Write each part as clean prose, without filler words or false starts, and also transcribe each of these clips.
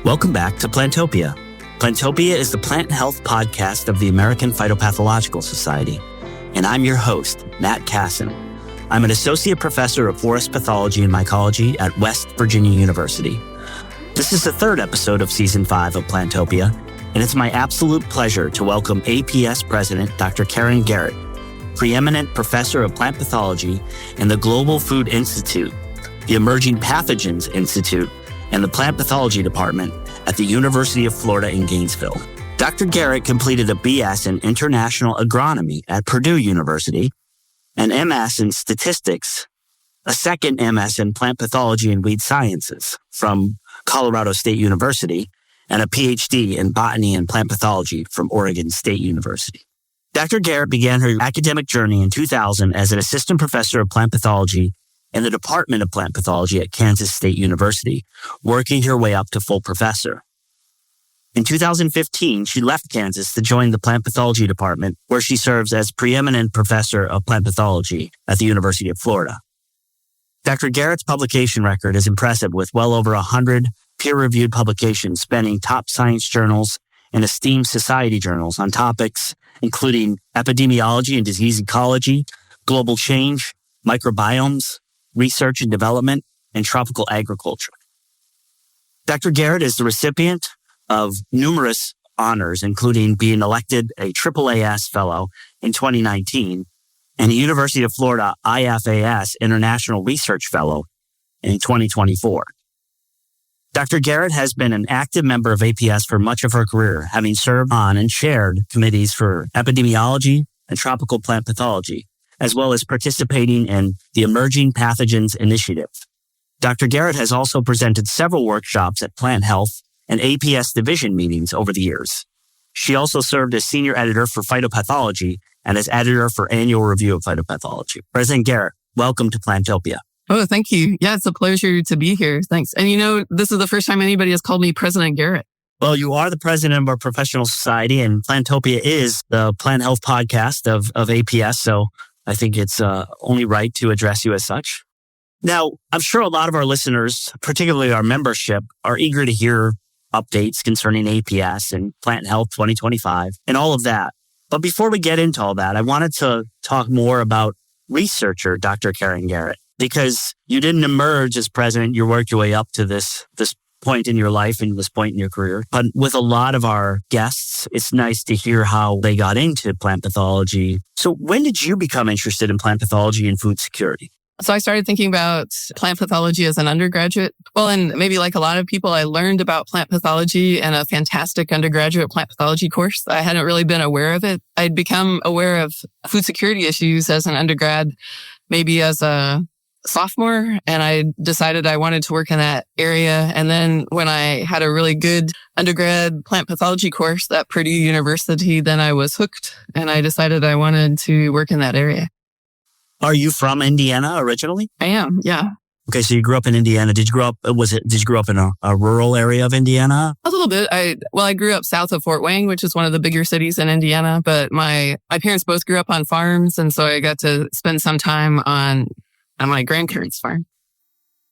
Welcome back to Plantopia. Plantopia is the plant health podcast of the American Phytopathological Society, and I'm your host, Matt Kasson. I'm an associate professor of forest pathology and mycology at West Virginia University. This is the third episode of Season 5 of Plantopia, and it's my absolute pleasure to welcome APS President Dr. Garrett, Preeminent Professor of Plant Pathology in the Global Food Institute, the Emerging Pathogens Institute, and the Plant Pathology Department at the University of Florida in Gainesville. Dr. Garrett completed a BS in International Agronomy at Purdue University, an MS in Statistics, a second MS in Plant Pathology and Weed Sciences from Colorado State University, and a PhD in Botany and Plant Pathology from Oregon State University. Dr. Garrett began her academic journey in 2000 as an assistant professor of plant pathology in the Department of Plant Pathology at Kansas State University, working her way up to full professor. In 2015, she left Kansas to join the Plant Pathology Department, where she serves as Preeminent Professor of Plant Pathology at the University of Florida. Dr. Garrett's publication record is impressive, with well over 100 peer-reviewed publications spanning top science journals and esteemed society journals on topics including epidemiology and disease ecology, global change, microbiomes, research and development, and tropical agriculture. Dr. Garrett is the recipient of numerous honors, including being elected a AAAS Fellow in 2019 and a University of Florida IFAS International Research Fellow in 2024. Dr. Garrett has been an active member of APS for much of her career, having served on and chaired committees for epidemiology and tropical plant pathology, as well as participating in the Emerging Pathogens Initiative. Dr. Garrett has also presented several workshops at Plant Health and APS division meetings over the years. She also served as senior editor for Phytopathology and as editor for Annual Review of Phytopathology. President Garrett, welcome to Plantopia. Oh, thank you. Yeah, it's a pleasure to be here. Thanks. And this is the first time anybody has called me President Garrett. Well, you are the president of our professional society, and Plantopia is the plant health podcast of APS, so I think it's only right to address you as such. Now, I'm sure a lot of our listeners, particularly our membership, are eager to hear updates concerning APS and Plant Health 2025 and all of that. But before we get into all that, I wanted to talk more about researcher Dr. Garrett, because you didn't emerge as president. You worked your way up to this point in your life and this point in your career. But with a lot of our guests, it's nice to hear how they got into plant pathology. So when did you become interested in plant pathology and food security? So I started thinking about plant pathology as an undergraduate. Well, and maybe like a lot of people, I learned about plant pathology in a fantastic undergraduate plant pathology course. I hadn't really been aware of it. I'd become aware of food security issues as an undergrad, maybe as a sophomore, and I decided I wanted to work in that area. And then when I had a really good undergrad plant pathology course at Purdue University, then I was hooked and I decided I wanted to work in that area. Are you from Indiana originally? I am, yeah. Okay, so you grew up in Indiana. Did you grow up in a rural area of Indiana? A little bit. I grew up south of Fort Wayne, which is one of the bigger cities in Indiana, but my parents both grew up on farms, and so I got to spend some time on my grandparents' farm.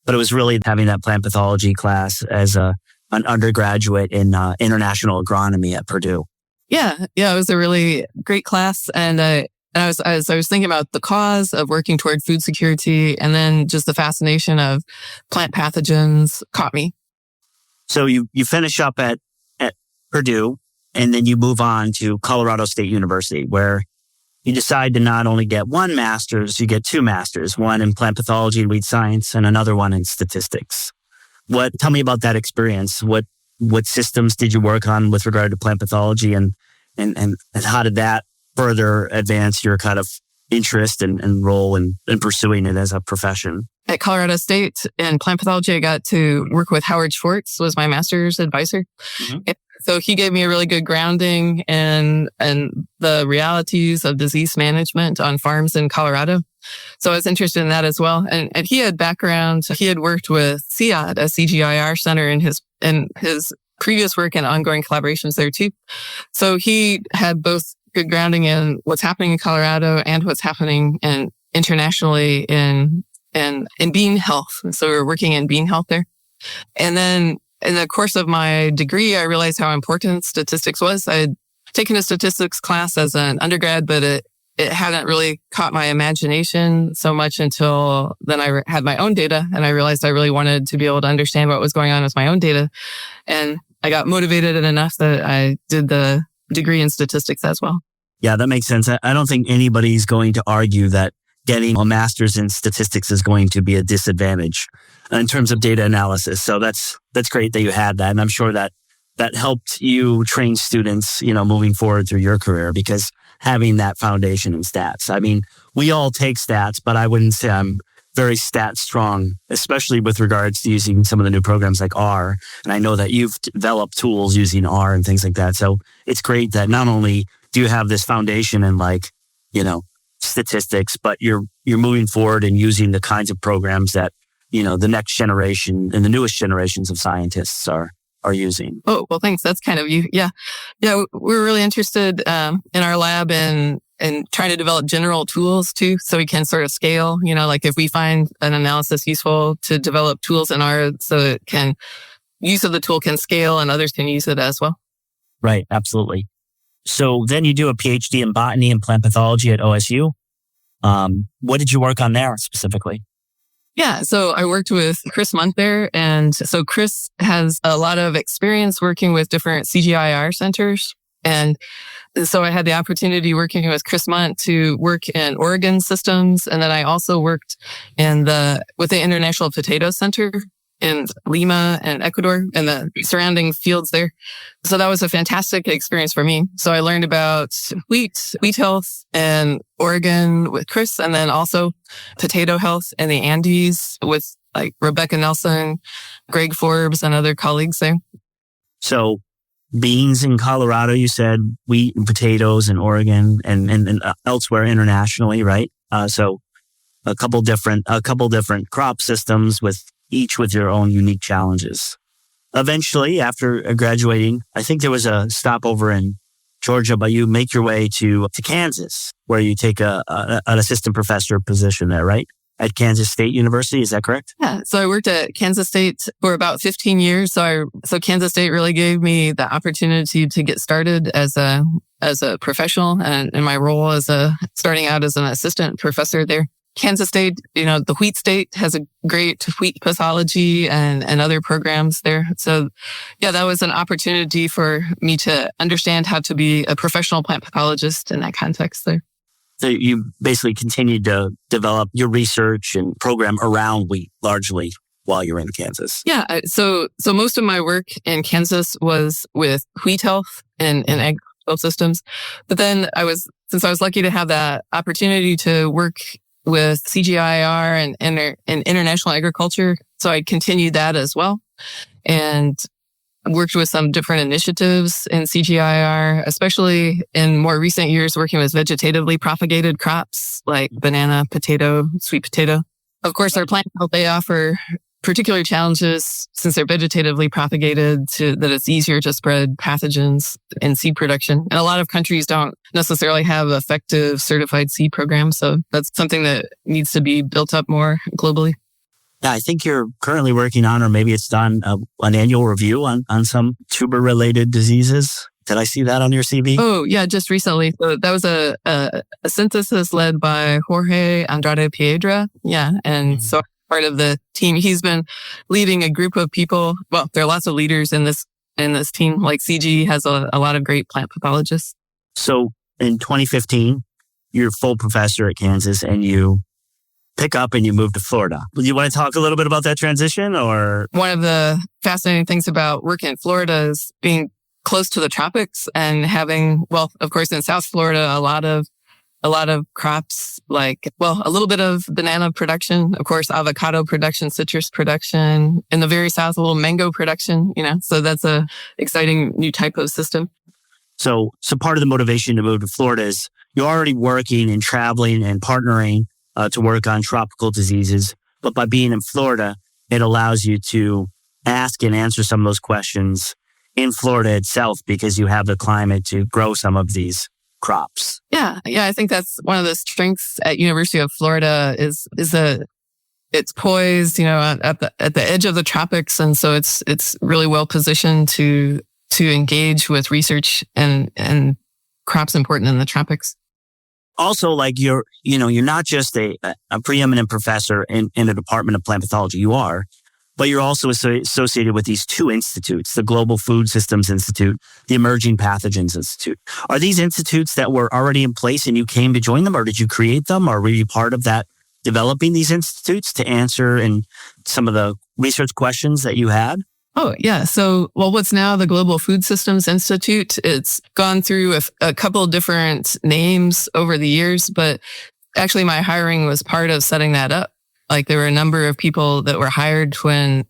But it was really having that plant pathology class as an undergraduate in international agronomy at Purdue. Yeah, it was a really great class, and I was thinking about the cause of working toward food security, and then just the fascination of plant pathogens caught me. So you finish up at Purdue, and then you move on to Colorado State University, where you decide to not only get one master's, you get two masters, one in plant pathology and weed science and another one in statistics. Tell me about that experience. What systems did you work on with regard to plant pathology, and how did that further advance your kind of interest and role in pursuing it as a profession? At Colorado State in plant pathology, I got to work with Howard Schwartz, was my master's advisor. Mm-hmm. So he gave me a really good grounding in the realities of disease management on farms in Colorado. So I was interested in that as well. And he had background. He had worked with CIOD, a CGIR center, in his previous work and ongoing collaborations there too. So he had both good grounding in what's happening in Colorado and what's happening internationally in bean health. So we're working in bean health there. And then in the course of my degree, I realized how important statistics was. I had taken a statistics class as an undergrad, but it hadn't really caught my imagination so much until then I had my own data, and I realized I really wanted to be able to understand what was going on with my own data. And I got motivated enough that I did the degree in statistics as well. Yeah, that makes sense. I don't think anybody's going to argue that getting a master's in statistics is going to be a disadvantage in terms of data analysis. So that's great that you had that. And I'm sure that helped you train students, moving forward through your career, because having that foundation in stats. I mean, we all take stats, but I wouldn't say I'm very stat strong, especially with regards to using some of the new programs like R. And I know that you've developed tools using R and things like that. So it's great that not only do you have this foundation in statistics, but you're moving forward and using the kinds of programs that, the next generation and the newest generations of scientists are using. Oh, well, thanks. That's kind of you. Yeah. Yeah. We're really interested in our lab and trying to develop general tools too, so we can sort of scale, like if we find an analysis useful, to develop tools in R so use of the tool can scale and others can use it as well. Right. Absolutely. So then you do a PhD in botany and plant pathology at OSU. What did you work on there specifically? Yeah, so I worked with Chris Munt there. And so Chris has a lot of experience working with different CGIAR centers. And so I had the opportunity working with Chris Munt to work in Oregon systems. And then I also worked with the International Potato Center in Lima and Ecuador and the surrounding fields there. So that was a fantastic experience for me. So I learned about wheat health in Oregon with Chris, and then also potato health in the Andes with like Rebecca Nelson, Greg Forbes, and other colleagues there. So beans in Colorado, you said, wheat and potatoes in Oregon and elsewhere internationally, right? So a couple different crop systems each with your own unique challenges. Eventually, after graduating, I think there was a stopover in Georgia, but you make your way to Kansas, where you take an assistant professor position there, right? At Kansas State University, is that correct? Yeah. So I worked at Kansas State for about 15 years. So Kansas State really gave me the opportunity to get started as a professional, and in my role starting out as an assistant professor there. Kansas State, the wheat state, has a great wheat pathology and other programs there. So yeah, that was an opportunity for me to understand how to be a professional plant pathologist in that context there. So you basically continued to develop your research and program around wheat largely while you're in Kansas. Yeah. So most of my work in Kansas was with wheat health and agricultural systems. But then since I was lucky to have that opportunity to work with CGIAR and international agriculture. So I continued that as well, and worked with some different initiatives in CGIAR, especially in more recent years, working with vegetatively propagated crops like banana, potato, sweet potato. Of course, our plant health, they offer particular challenges since they're vegetatively propagated, that it's easier to spread pathogens in seed production. And a lot of countries don't necessarily have effective certified seed programs. So that's something that needs to be built up more globally. Yeah, I think you're currently working on, or maybe it's done, an annual review on some tuber-related diseases. Did I see that on your CV? Oh, yeah, just recently. So that was a synthesis led by Jorge Andrade Piedra. Yeah, and so part of the team. He's been leading a group of people. Well, there are lots of leaders in this team. Like CG has a lot of great plant pathologists. So in 2015, you're a full professor at Kansas, and you pick up and you move to Florida. Do you want to talk a little bit about that transition? Or one of the fascinating things about working in Florida is being close to the tropics and having, well, of course, in South Florida, a lot of crops, like, well, a little bit of banana production, of course, avocado production, citrus production. In the very south, a little mango production, so that's a exciting new type of system. So part of the motivation to move to Florida is you're already working and traveling and partnering to work on tropical diseases. But by being in Florida, it allows you to ask and answer some of those questions in Florida itself, because you have the climate to grow some of these crops. Yeah. I think that's one of the strengths at University of Florida is it's poised, at the edge of the tropics. And so it's really well positioned to engage with research and crops important in the tropics. Also, like you're not just a preeminent professor in the Department of Plant Pathology. You are, but you're also associated with these two institutes, the Global Food Systems Institute, the Emerging Pathogens Institute. Are these institutes that were already in place and you came to join them, or did you create them, or were you part of that, developing these institutes to answer in some of the research questions that you had? Oh, yeah. So, what's now the Global Food Systems Institute, it's gone through a couple of different names over the years, but actually my hiring was part of setting that up. Like there were a number of people that were hired when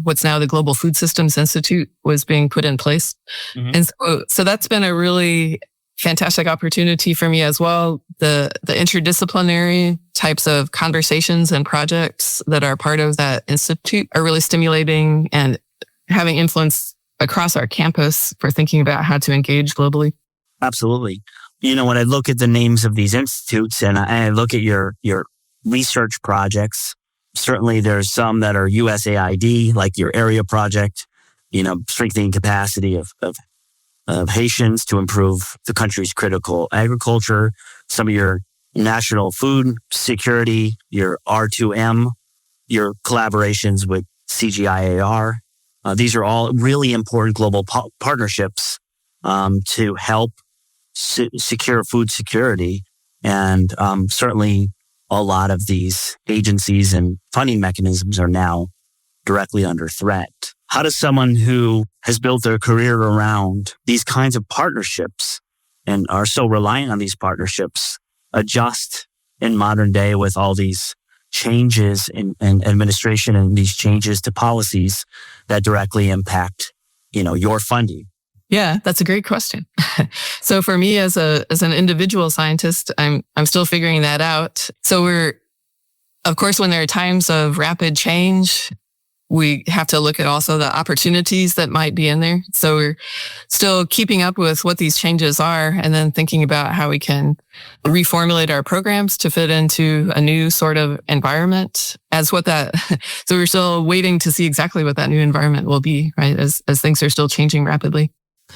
what's now the Global Food Systems Institute was being put in place. Mm-hmm. And so that's been a really fantastic opportunity for me as well. The interdisciplinary types of conversations and projects that are part of that institute are really stimulating and having influence across our campus for thinking about how to engage globally. Absolutely. When I look at the names of these institutes and I look at your research projects, certainly there's some that are USAID, like your area project, strengthening capacity of Haitians to improve the country's critical agriculture, some of your national food security, your R2M, your collaborations with CGIAR. These are all really important global partnerships to help secure food security. And certainly a lot of these agencies and funding mechanisms are now directly under threat. How does someone who has built their career around these kinds of partnerships and are so reliant on these partnerships adjust in modern day with all these changes in administration and these changes to policies that directly impact, your funding? Yeah, that's a great question. So for me as an individual scientist, I'm still figuring that out. So of course, when there are times of rapid change, we have to look at also the opportunities that might be in there. So we're still keeping up with what these changes are and then thinking about how we can reformulate our programs to fit into a new sort of environment so we're still waiting to see exactly what that new environment will be, right? As things are still changing rapidly.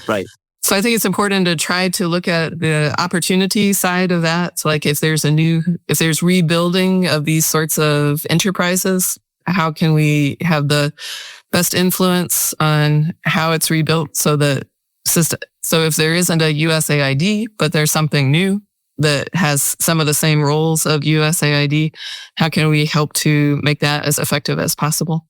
Right. So I think it's important to try to look at the opportunity side of that. So like if there's rebuilding of these sorts of enterprises, how can we have the best influence on how it's rebuilt so if there isn't a USAID, but there's something new that has some of the same roles of USAID, how can we help to make that as effective as possible?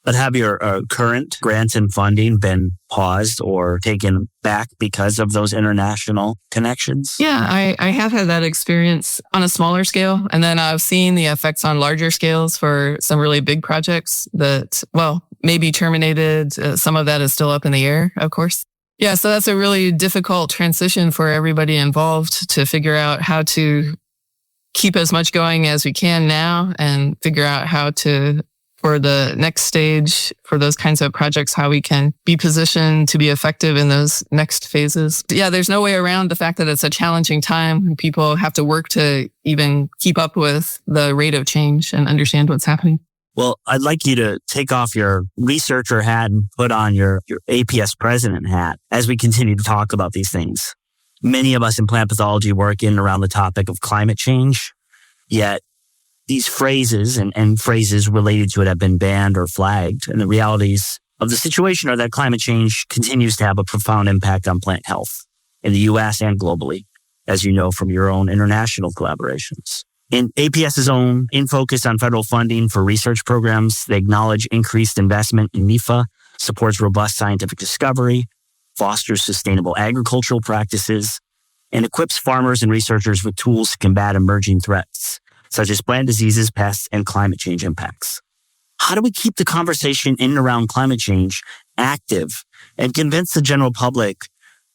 But have your current grants and funding been paused or taken back because of those international connections? Yeah, I have had that experience on a smaller scale. And then I've seen the effects on larger scales for some really big projects that, maybe terminated. Some of that is still up in the air, of course. Yeah, so that's a really difficult transition for everybody involved to figure out how to keep as much going as we can now and figure out how to, for the next stage, for those kinds of projects, how we can be positioned to be effective in those next phases. Yeah, there's no way around the fact that it's a challenging time. People have to work to even keep up with the rate of change and understand what's happening. Well, I'd like you to take off your researcher hat and put on your APS President hat as we continue to talk about these things. Many of us in plant pathology work in and around the topic of climate change, yet these phrases and phrases related to it have been banned or flagged. And the realities of the situation are that climate change continues to have a profound impact on plant health in the U.S. and globally, as you know from your own international collaborations. In APS's own In Focus on federal funding for research programs, they acknowledge increased investment in NIFA, supports robust scientific discovery, fosters sustainable agricultural practices, and equips farmers and researchers with tools to combat emerging threats, such as plant diseases, pests, and climate change impacts. How do we keep the conversation in and around climate change active and convince the general public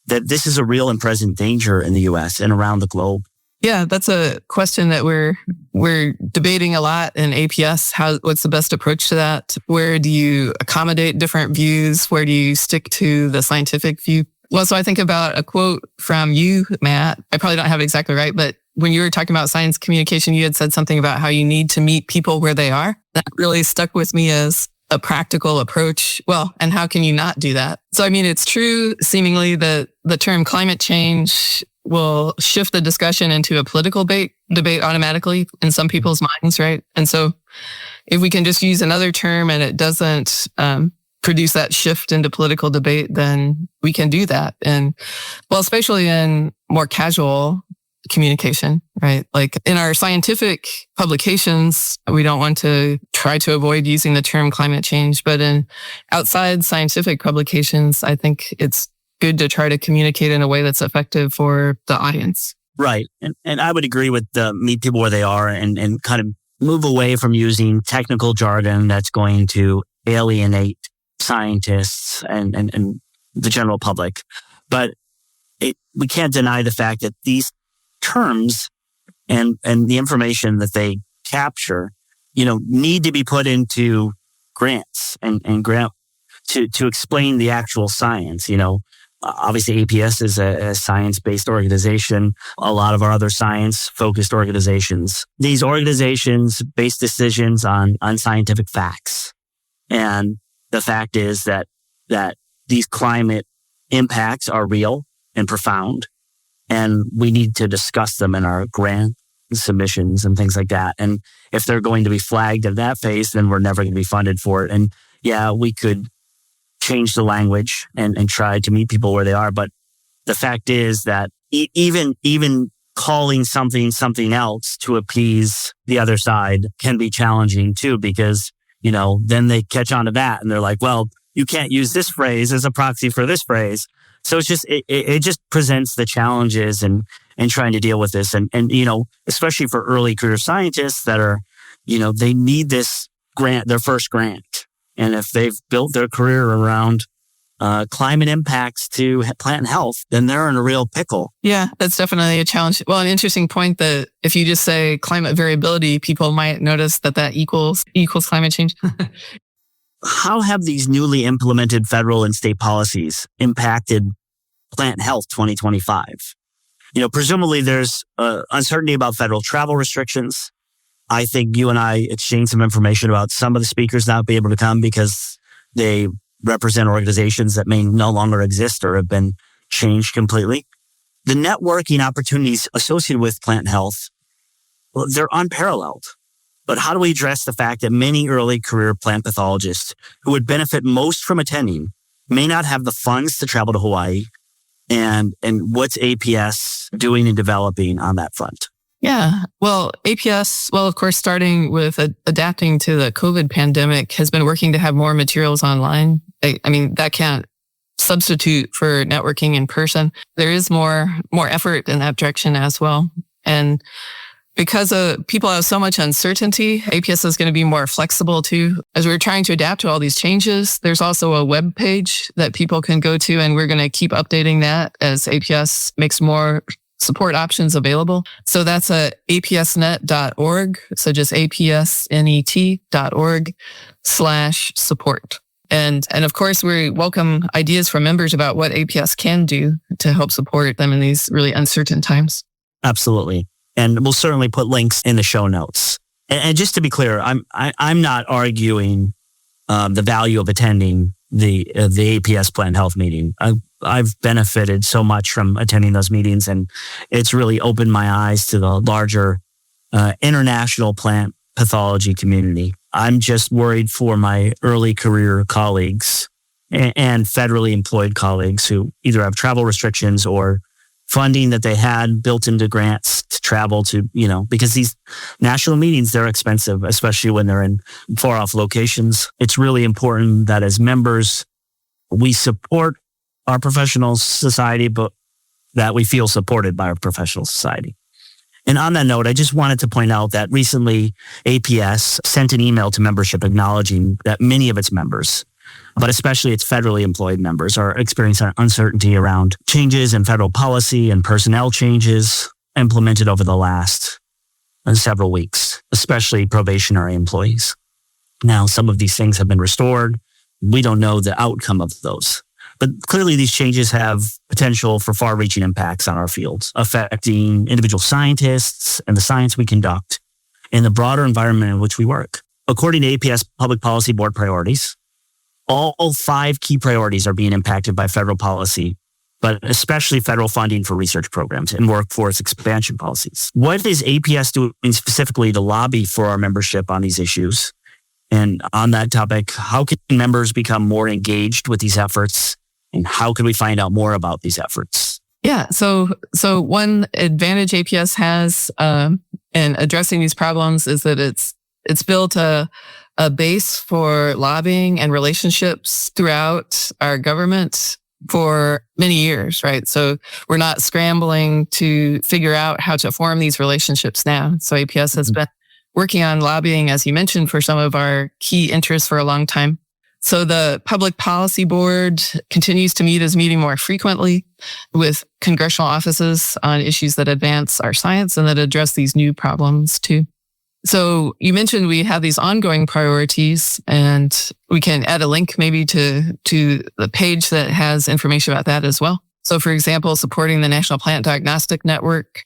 that this is a real and present danger in the U.S. and around the globe? Yeah, that's a question that we're debating a lot in APS. What's the best approach to that? Where do you accommodate different views? Where do you stick to the scientific view? Well, so I think about a quote from you, Matt. I probably don't have it exactly right, but when you were talking about science communication, you had said something about how you need to meet people where they are. That really stuck with me as a practical approach. Well, and how can you not do that? So, I mean, it's true seemingly that the term climate change will shift the discussion into a political debate automatically in some people's minds, right? And so if we can just use another term and it doesn't produce that shift into political debate, then we can do that. And well, especially in more casual communication, right? Like in our scientific publications, we don't want to try to avoid using the term climate change, but in outside scientific publications, I think it's good to try to communicate in a way that's effective for the audience. Right. And I would agree with the meet people where they are and kind of move away from using technical jargon that's going to alienate scientists and the general public. But we can't deny the fact that these terms and the information that they capture, need to be put into grants and grant to explain the actual science. Obviously APS is a science-based organization. A lot of our other science-focused organizations. These organizations base decisions on scientific facts. And the fact is that these climate impacts are real and profound. And we need to discuss them in our grant submissions and things like that. And if they're going to be flagged at that phase, then we're never going to be funded for it. And yeah, we could change the language and try to meet people where they are. But the fact is that even calling something else to appease the other side can be challenging too, because, then they catch on to that and they're like, well, you can't use this phrase as a proxy for this phrase. So it's just, it just presents the challenges and trying to deal with this. And, especially for early career scientists that are, they need this grant, their first grant. And if they've built their career around climate impacts to plant health, then they're in a real pickle. Yeah, that's definitely a challenge. Well, an interesting point that if you just say climate variability, people might notice that equals climate change. How have these newly implemented federal and state policies impacted Plant Health 2025? Presumably there's uncertainty about federal travel restrictions. I think you and I exchanged some information about some of the speakers not being able to come because they represent organizations that may no longer exist or have been changed completely. The networking opportunities associated with plant health, well, they're unparalleled. But how do we address the fact that many early career plant pathologists who would benefit most from attending may not have the funds to travel to Hawaii? And what's APS doing and developing on that front? Yeah. Well, APS, of course, starting with adapting to the COVID pandemic, has been working to have more materials online. I mean, that can't substitute for networking in person. There is more effort in that direction as well. And because people have so much uncertainty, APS is going to be more flexible too. As we're trying to adapt to all these changes, there's also a web page that people can go to, and we're going to keep updating that as APS makes more support options available. So that's apsnet.org. So just apsnet.org/support. And of course, we welcome ideas from members about what APS can do to help support them in these really uncertain times. Absolutely. And we'll certainly put links in the show notes. And just to be clear, I'm not arguing the value of attending the APS Plant Health meeting. I've benefited so much from attending those meetings, and it's really opened my eyes to the larger international plant pathology community. I'm just worried for my early career colleagues and federally employed colleagues who either have travel restrictions or funding that they had built into grants to travel to, because these national meetings, they're expensive, especially when they're in far off locations. It's really important that as members, we support our professional society, but that we feel supported by our professional society. And on that note, I just wanted to point out that recently APS sent an email to membership acknowledging that many of its members, but especially its federally employed members, are experiencing uncertainty around changes in federal policy and personnel changes implemented over the last several weeks, especially probationary employees. Now, some of these things have been restored. We don't know the outcome of those. But clearly these changes have potential for far-reaching impacts on our fields, affecting individual scientists and the science we conduct and the broader environment in which we work. According to APS Public Policy Board priorities, all 5 key priorities are being impacted by federal policy, but especially federal funding for research programs and workforce expansion policies. What is APS doing specifically to lobby for our membership on these issues? And on that topic, how can members become more engaged with these efforts? And how can we find out more about these efforts? Yeah. So one advantage APS has in addressing these problems is that it's built a base for lobbying and relationships throughout our government for many years, right? So we're not scrambling to figure out how to form these relationships now. So APS has been working on lobbying, as you mentioned, for some of our key interests for a long time. So the Public Policy Board continues to meeting more frequently with congressional offices on issues that advance our science and that address these new problems too. So you mentioned we have these ongoing priorities, and we can add a link maybe to the page that has information about that as well. So for example, supporting the National Plant Diagnostic Network,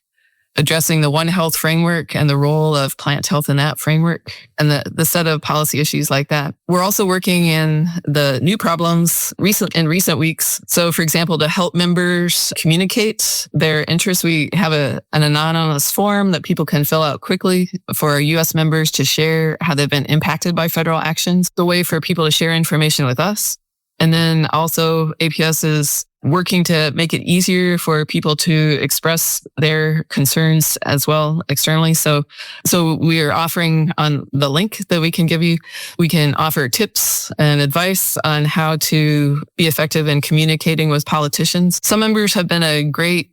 addressing the One Health framework and the role of plant health in that framework, and the set of policy issues like that. We're also working in the new problems in recent weeks. So for example, to help members communicate their interests, we have an anonymous form that people can fill out quickly for U.S. members to share how they've been impacted by federal actions. It's a way for people to share information with us. And then also APS is working to make it easier for people to express their concerns as well externally. So we are offering on the link that we can give you, we can offer tips and advice on how to be effective in communicating with politicians. Some members have done a great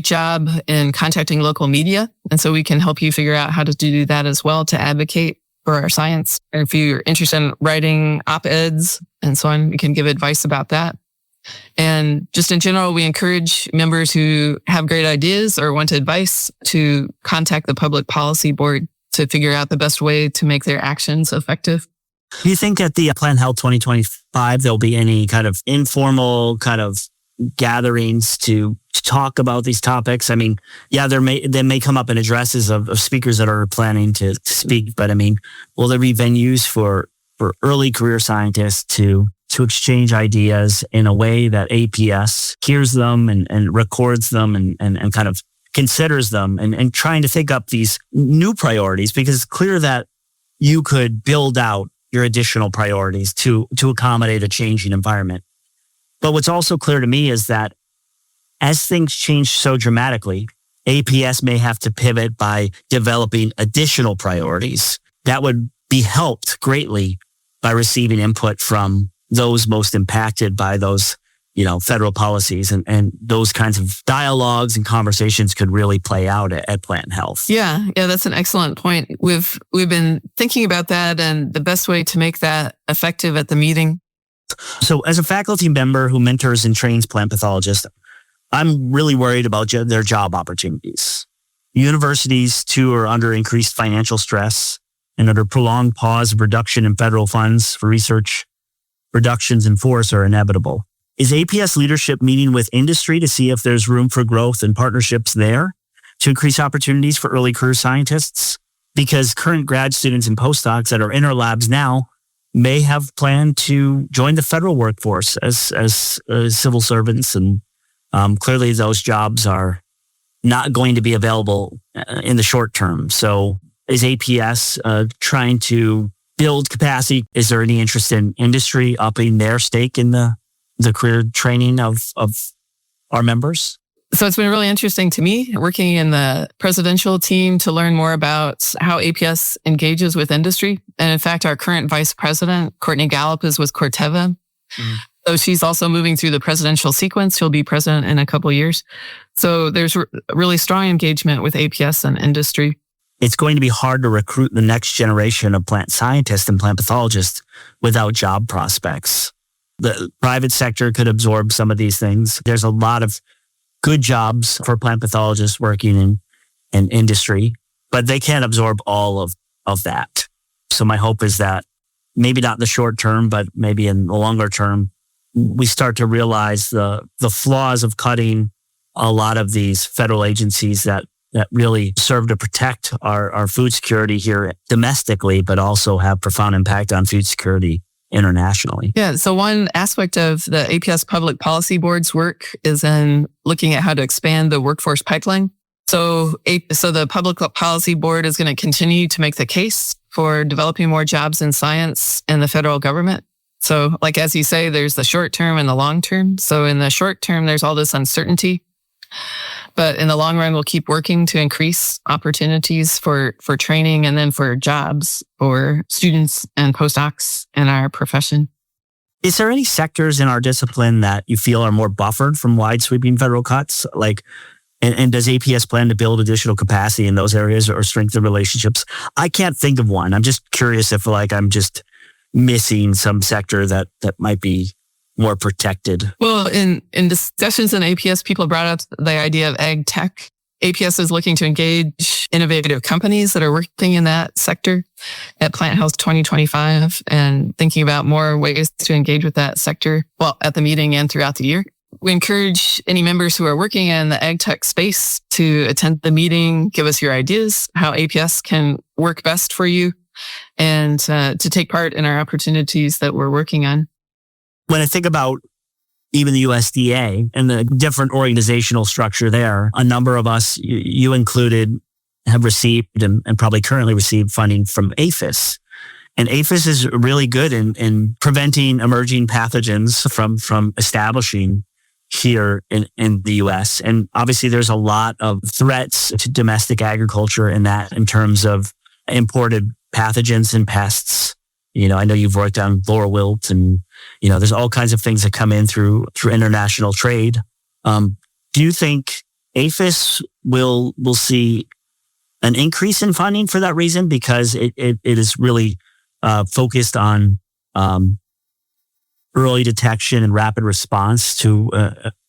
job in contacting local media. And so we can help you figure out how to do that as well to advocate for our science. And if you're interested in writing op-eds and so on, we can give advice about that. And just in general, we encourage members who have great ideas or want advice to contact the Public Policy Board to figure out the best way to make their actions effective. Do you think at the Plant Health 2025, there'll be any kind of informal kind of gatherings to talk about these topics? I mean, yeah, they may come up in addresses of speakers that are planning to speak, but I mean, will there be venues for early career scientists to exchange ideas in a way that APS hears them and records them and kind of considers them and trying to think up these new priorities? Because it's clear that you could build out your additional priorities to accommodate a changing environment. But what's also clear to me is that as things change so dramatically, APS may have to pivot by developing additional priorities that would be helped greatly by receiving input from those most impacted by those, federal policies, and those kinds of dialogues and conversations could really play out at Plant Health. Yeah, that's an excellent point. We've been thinking about that and the best way to make that effective at the meeting. So as a faculty member who mentors and trains plant pathologists, I'm really worried about their job opportunities. Universities, too, are under increased financial stress and under prolonged pause of reduction in federal funds for research. Reductions in force are inevitable. Is APS leadership meeting with industry to see if there's room for growth and partnerships there to increase opportunities for early career scientists? Because current grad students and postdocs that are in our labs now may have planned to join the federal workforce as civil servants, and clearly those jobs are not going to be available in the short term. So is APS trying to build capacity? Is there any interest in industry upping their stake in the career training of our members? So it's been really interesting to me working in the presidential team to learn more about how APS engages with industry. And in fact, our current vice president, Courtney Gallup, is with Corteva. So she's also moving through the presidential sequence. She'll be president in a couple of years. So there's really strong engagement with APS and industry. It's going to be hard to recruit the next generation of plant scientists and plant pathologists without job prospects. The private sector could absorb some of these things. There's a lot of good jobs for plant pathologists working in industry, but they can't absorb all of that. So my hope is that maybe not in the short term, but maybe in the longer term, we start to realize the flaws of cutting a lot of these federal agencies that really serve to protect our food security here domestically, but also have profound impact on food security internationally. Yeah. So one aspect of the APS Public Policy Board's work is in looking at how to expand the workforce pipeline. So the Public Policy Board is going to continue to make the case for developing more jobs in science in the federal government. So like, as you say, there's the short term and the long term. So in the short term, there's all this uncertainty. But in the long run, we'll keep working to increase opportunities for training and then for jobs for students and postdocs in our profession. Is there any sectors in our discipline that you feel are more buffered from wide sweeping federal cuts? And does APS plan to build additional capacity in those areas or strengthen relationships? I can't think of one. I'm just curious if I'm just missing some sector that might be more protected. Well, in discussions in APS, people brought up the idea of ag tech. APS is looking to engage innovative companies that are working in that sector at Plant Health 2025 and thinking about more ways to engage with that sector, at the meeting and throughout the year. We encourage any members who are working in the ag tech space to attend the meeting, give us your ideas, how APS can work best for you, and to take part in our opportunities that we're working on. When I think about even the USDA and the different organizational structure there, a number of us, you included, have received and probably currently receive funding from APHIS. And APHIS is really good in preventing emerging pathogens from establishing here in the U.S. And obviously there's a lot of threats to domestic agriculture in terms of imported pathogens and pests. I know you've worked on laurel wilt and, there's all kinds of things that come in through international trade. Do you think APHIS will see an increase in funding for that reason? Because it is really focused on early detection and rapid response to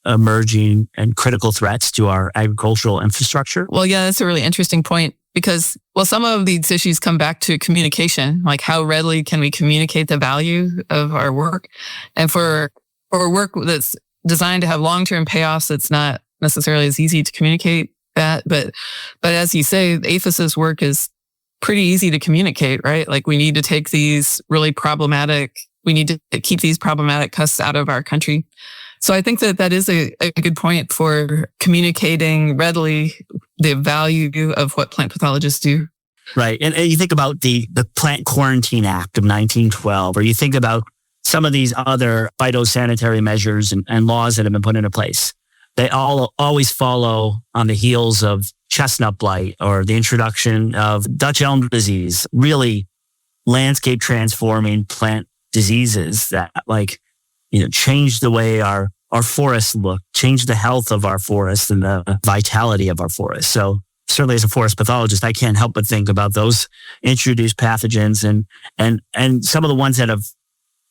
emerging and critical threats to our agricultural infrastructure? Well, yeah, that's a really interesting point because, some of these issues come back to communication, like how readily can we communicate the value of our work? And for work that's designed to have long-term payoffs, it's not necessarily as easy to communicate that. But as you say, APHIS's work is pretty easy to communicate, right? Like we need to take these really we need to keep these problematic pests out of our country. So I think that is a good point for communicating readily the value of what plant pathologists do. Right. And you think about the Plant Quarantine Act of 1912, or you think about some of these other phytosanitary measures and laws that have been put into place. They all always follow on the heels of chestnut blight or the introduction of Dutch elm disease, really landscape transforming plant diseases that change the way our forests look, change the health of our forests and the vitality of our forests. So certainly as a forest pathologist, I can't help but think about those introduced pathogens and some of the ones that have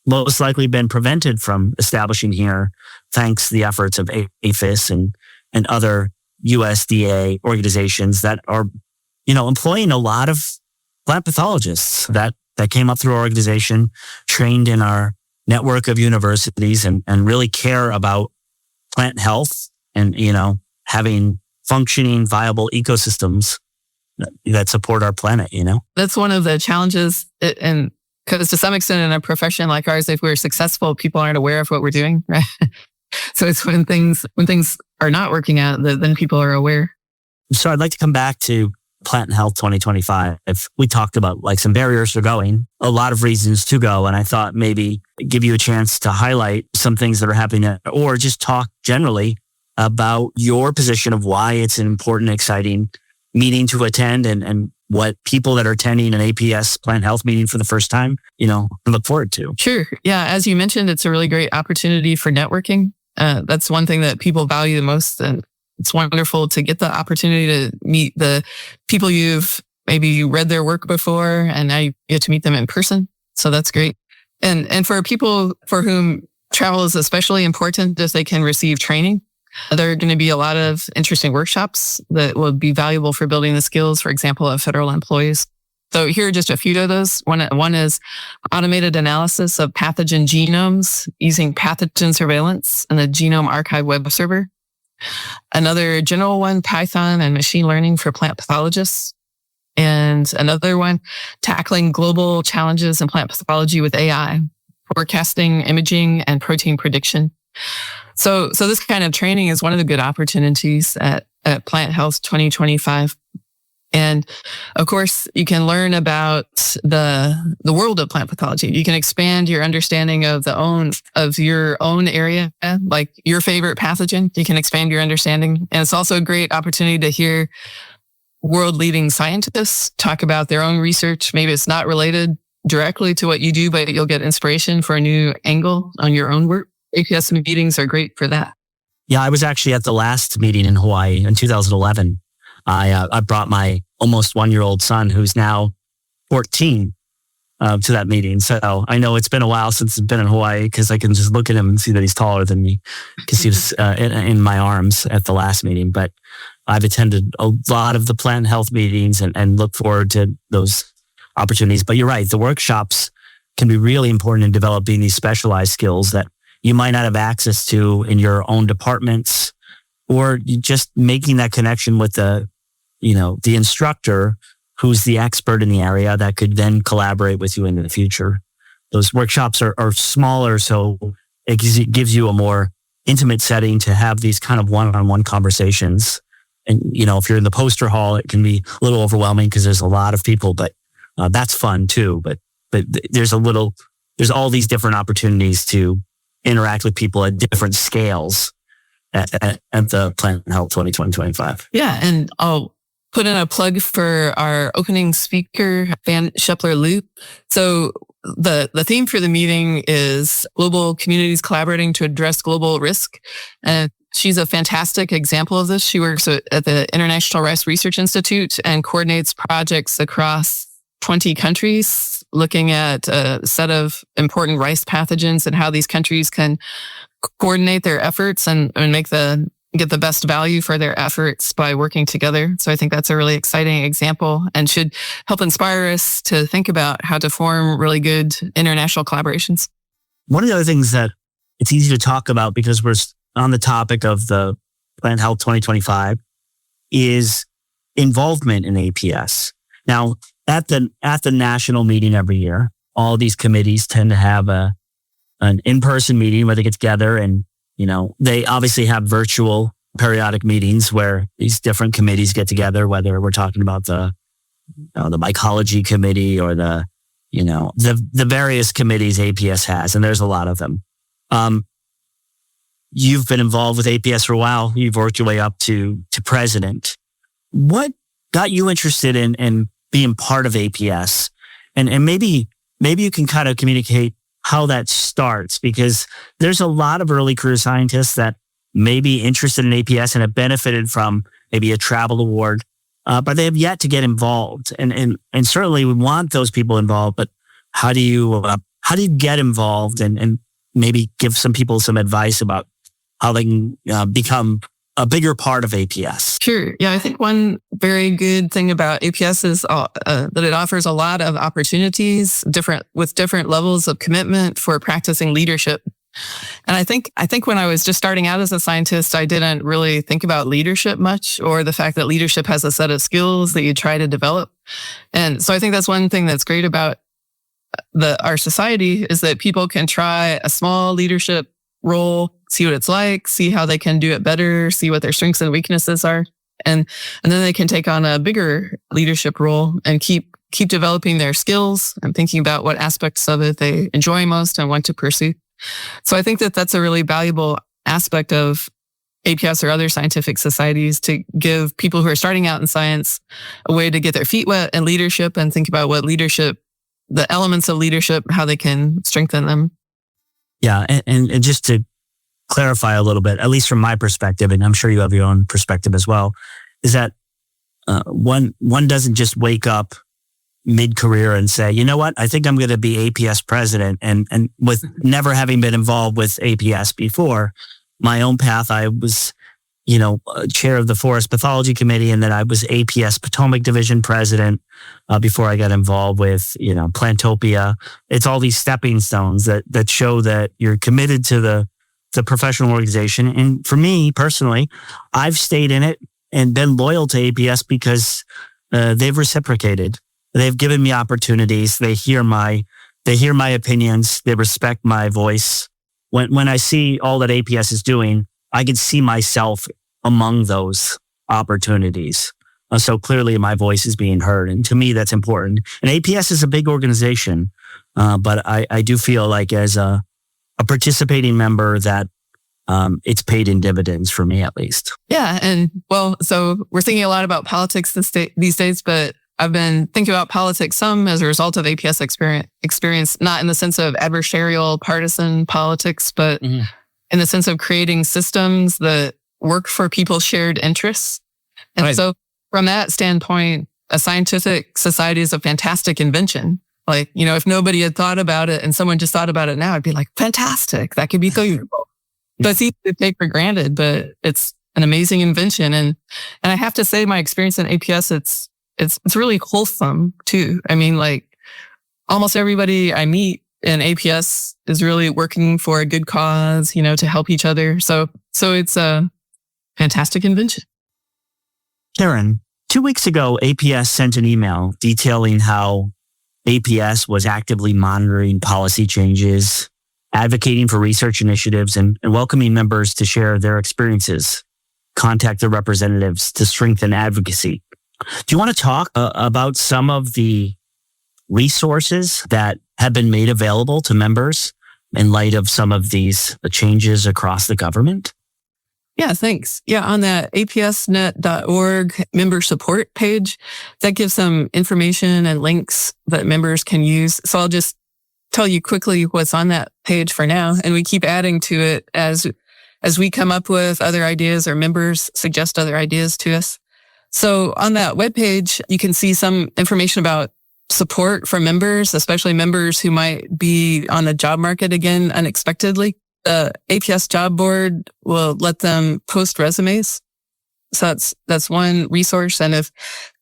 most likely been prevented from establishing here thanks to the efforts of APHIS and other USDA organizations that are, employing a lot of plant pathologists that came up through our organization, trained in our network of universities and really care about plant health and, having functioning, viable ecosystems that support our planet, That's one of the challenges. And because to some extent in a profession like ours, if we're successful, people aren't aware of what we're doing, right? So it's when things are not working out, then people are aware. So I'd like to come back to Plant Health 2025. If we talked about some barriers to going, a lot of reasons to go. And I thought maybe give you a chance to highlight some things that are happening or just talk generally about your position of why it's an important, exciting meeting to attend and what people that are attending an APS Plant Health meeting for the first time, look forward to. Sure. Yeah. As you mentioned, it's a really great opportunity for networking. That's one thing that people value the most. And it's wonderful to get the opportunity to meet the people you've maybe read their work before, and now you get to meet them in person. So that's great. And for people for whom travel is especially important, if they can receive training, there are going to be a lot of interesting workshops that will be valuable for building the skills, for example, of federal employees. So here are just a few of those. One is automated analysis of pathogen genomes using pathogen surveillance and the Genome Archive web server. Another general one, Python and machine learning for plant pathologists. And another one, tackling global challenges in plant pathology with AI, forecasting, imaging, and protein prediction. So this kind of training is one of the good opportunities at Plant Health 2025. And of course, you can learn about the world of plant pathology. You can expand your understanding of your own area, like your favorite pathogen. You can expand your understanding. And it's also a great opportunity to hear world-leading scientists talk about their own research. Maybe it's not related directly to what you do, but you'll get inspiration for a new angle on your own work. APS meetings are great for that. Yeah, I was actually at the last meeting in Hawaii in 2011. I brought my almost 1-year-old son, who's now 14, to that meeting. So I know it's been a while since I've been in Hawaii because I can just look at him and see that he's taller than me because he was in my arms at the last meeting. But I've attended a lot of the plant health meetings and look forward to those opportunities. But you're right, the workshops can be really important in developing these specialized skills that you might not have access to in your own departments, or just making that connection with the instructor who's the expert in the area that could then collaborate with you in the future. Those workshops are smaller, so it gives you a more intimate setting to have these kind of one-on-one conversations. And, if you're in the poster hall, it can be a little overwhelming because there's a lot of people, but that's fun too. But there's all these different opportunities to interact with people at different scales at the Plant Health 2025. Yeah. And I'll put in a plug for our opening speaker, Van Schepler-Loop. So the theme for the meeting is global communities collaborating to address global risk. And she's a fantastic example of this. She works at the International Rice Research Institute and coordinates projects across 20 countries, looking at a set of important rice pathogens and how these countries can coordinate their efforts and get the best value for their efforts by working together. So I think that's a really exciting example and should help inspire us to think about how to form really good international collaborations. One of the other things that it's easy to talk about because we're on the topic of the Plant Health 2025 is involvement in APS. Now, at the national meeting every year, all these committees tend to have an in-person meeting where they get together, and they obviously have virtual periodic meetings where these different committees get together, whether we're talking about the ecology committee or the various committees APS has, and there's a lot of them. You've been involved with APS for a while. You've worked your way up to president. What got you interested in being part of APS? And maybe you can kind of communicate how that starts, because there's a lot of early career scientists that may be interested in APS and have benefited from maybe a travel award, but they have yet to get involved. And certainly we want those people involved, but how do you get involved and maybe give some people some advice about how they can become a bigger part of APS? Sure. Yeah, I think one very good thing about APS is that it offers a lot of opportunities, with different levels of commitment for practicing leadership. And I think when I was just starting out as a scientist, I didn't really think about leadership much, or the fact that leadership has a set of skills that you try to develop. And so I think that's one thing that's great about our society, is that people can try a small leadership role, see what it's like, see how they can do it better, see what their strengths and weaknesses are. And then they can take on a bigger leadership role and keep developing their skills and thinking about what aspects of it they enjoy most and want to pursue. So I think that that's a really valuable aspect of APS or other scientific societies, to give people who are starting out in science a way to get their feet wet in leadership and think about the elements of leadership, how they can strengthen them. Yeah. And just to clarify a little bit, at least from my perspective, and I'm sure you have your own perspective as well, is that one doesn't just wake up mid-career and say, you know what, I think I'm going to be APS president. And with never having been involved with APS before, my own path, I was, chair of the Forest Pathology Committee, and then I was APS Potomac Division President before I got involved with, Plantopia. It's all these stepping stones that show that you're committed to the professional organization. And for me personally, I've stayed in it and been loyal to APS because they've reciprocated. They've given me opportunities. They hear my opinions. They respect my voice. When I see all that APS is doing, I can see myself among those opportunities. So clearly my voice is being heard. And to me, that's important. And APS is a big organization. But I do feel like as a participating member that it's paid in dividends for me, at least. Yeah. And so we're thinking a lot about politics these days, but I've been thinking about politics some as a result of APS experience, not in the sense of adversarial partisan politics, but in the sense of creating systems that work for people's shared interests. And so from that standpoint, a scientific society is a fantastic invention. Like, if nobody had thought about it and someone just thought about it now, I'd be like, fantastic. That could be so useful. So it's easy to take for granted, but it's an amazing invention. And I have to say my experience in APS, it's really wholesome too. I mean, like almost everybody I meet in APS is really working for a good cause, to help each other. So it's a fantastic invention. Karen, 2 weeks ago, APS sent an email detailing how APS was actively monitoring policy changes, advocating for research initiatives, and welcoming members to share their experiences, contact their representatives to strengthen advocacy. Do you want to talk about some of the resources that have been made available to members in light of some of these changes across the government? Yeah, thanks. Yeah, on that apsnet.org member support page, that gives some information and links that members can use. So I'll just tell you quickly what's on that page for now, and we keep adding to it as we come up with other ideas or members suggest other ideas to us. So on that webpage, you can see some information about support for members, especially members who might be on the job market again unexpectedly. The APS job board will let them post resumes. So that's one resource. And if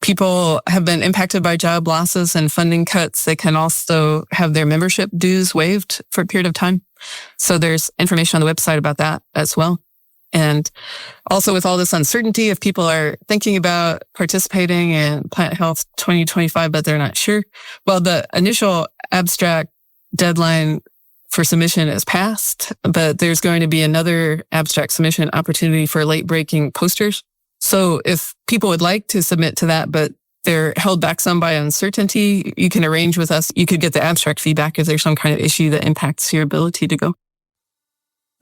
people have been impacted by job losses and funding cuts, they can also have their membership dues waived for a period of time. So there's information on the website about that as well. And also with all this uncertainty, if people are thinking about participating in Plant Health 2025, but they're not sure, well, the initial abstract deadline for submission is passed, but there's going to be another abstract submission opportunity for late-breaking posters. So if people would like to submit to that, but they're held back some by uncertainty, you can arrange with us. You could get the abstract feedback if there's some kind of issue that impacts your ability to go.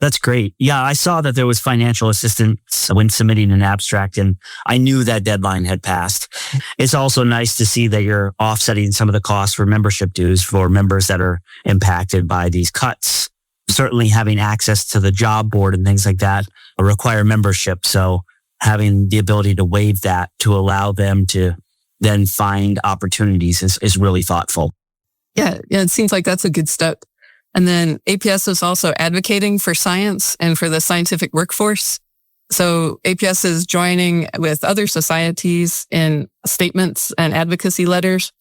That's great. Yeah, I saw that there was financial assistance when submitting an abstract, and I knew that deadline had passed. It's also nice to see that you're offsetting some of the costs for membership dues for members that are impacted by these cuts. Certainly having access to the job board and things like that require membership. So having the ability to waive that to allow them to then find opportunities is really thoughtful. Yeah, it seems like that's a good step. And then APS is also advocating for science and for the scientific workforce. So APS is joining with other societies in statements and advocacy letters.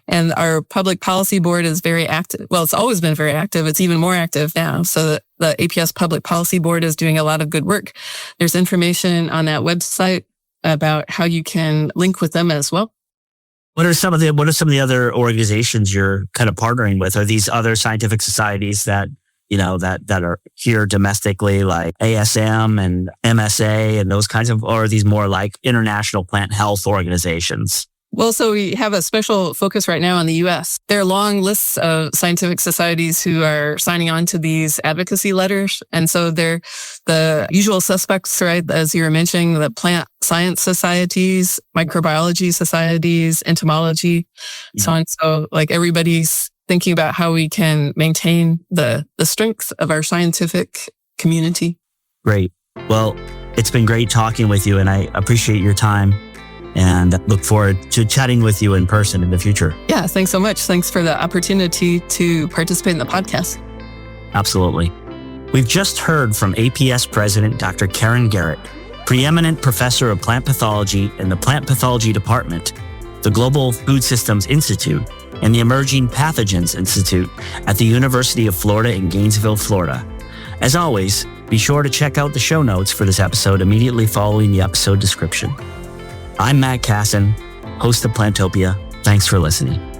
And our public policy board is very active. Well, it's always been very active. It's even more active now. So the APS public policy board is doing a lot of good work. There's information on that website about how you can link with them as well. What are some of the other organizations you're kind of partnering with? Are these other scientific societies that are here domestically, like ASM and MSA and those kinds of, or are these more like international plant health organizations? Well, so we have a special focus right now on the U.S. There are long lists of scientific societies who are signing on to these advocacy letters. And so they're the usual suspects, right? As you were mentioning, the plant science societies, microbiology societies, entomology, so on. So like everybody's thinking about how we can maintain the strength of our scientific community. Great. Well, it's been great talking with you, and I appreciate your time. And look forward to chatting with you in person in the future. Yeah, thanks so much. Thanks for the opportunity to participate in the podcast. Absolutely. We've just heard from APS President Dr. Karen Garrett. Preeminent Professor of Plant Pathology in the Plant Pathology Department, the Global Food Systems Institute, and the Emerging Pathogens Institute at the University of Florida in Gainesville, Florida. As always, be sure to check out the show notes for this episode immediately following the episode description. I'm Matt Kasson, host of Plantopia. Thanks for listening.